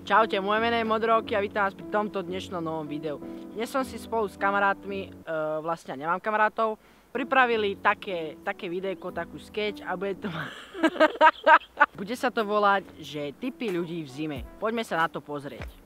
Čaute, moje meno je Modroky a vítam vás pri tomto dnešnom novom videu. Dnes som si spolu s kamarátmi, vlastne nemám kamarátov, pripravili také videjko, takú sketch a bude to... bude sa to volať, že tipy ľudí v zime. Poďme sa na to pozrieť.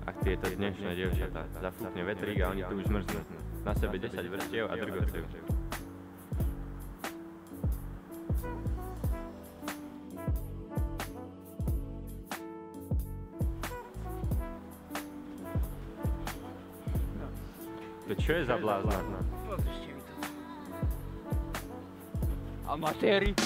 Ak tieto dnešné dievčatá zafúkne vetrík a oni tu už mrznú. Na sebe 10 vrstiev a drgotujú. To čo je za blázna? Pozrite mi to. Amatéri.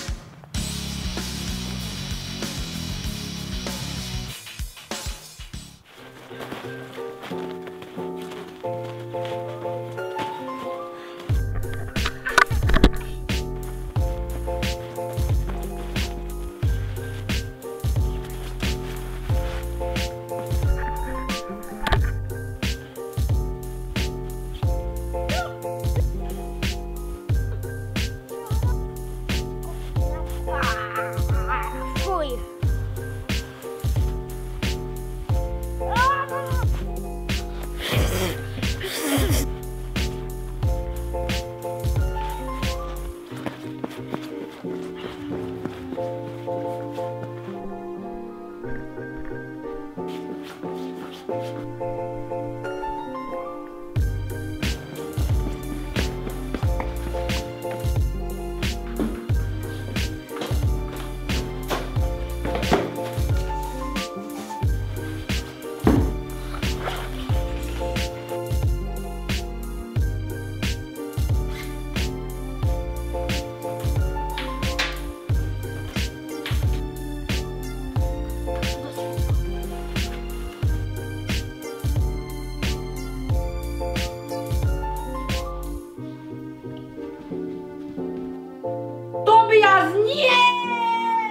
Tobias, nie!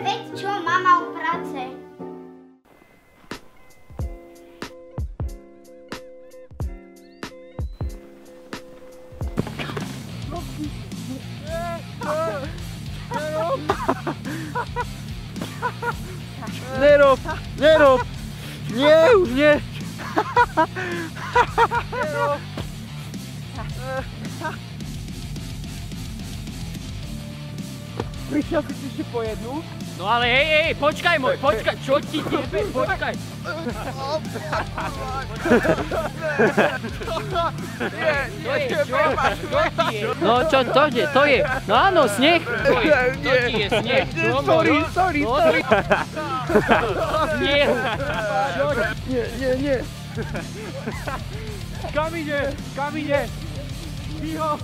Veď čo, mama u práce. Nerob! Nie, už nie! Nerob! Prišiel si ešte po jednu? No ale hej, počkaj môj, počkaj, čo ti jebe, počkaj. No čo to je? No áno, sneh. To ti je sneh. Sorry. Snehu. Nie. Kam ide? Ticho.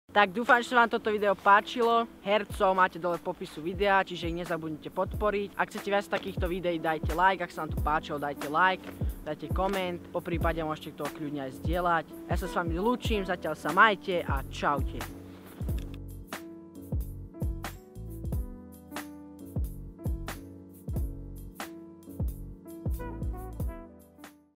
Tak dúfam, že sa vám toto video páčilo. Hercov máte dole v popisu videa, čiže ich nezabudnite podporiť. Ak chcete viac takýchto videí, dajte like. Ak sa vám to páčilo, dajte like, dajte koment. Poprípade môžete to kľudne aj zdieľať. Ja sa s vami lúčim, zatiaľ sa majte a čaute.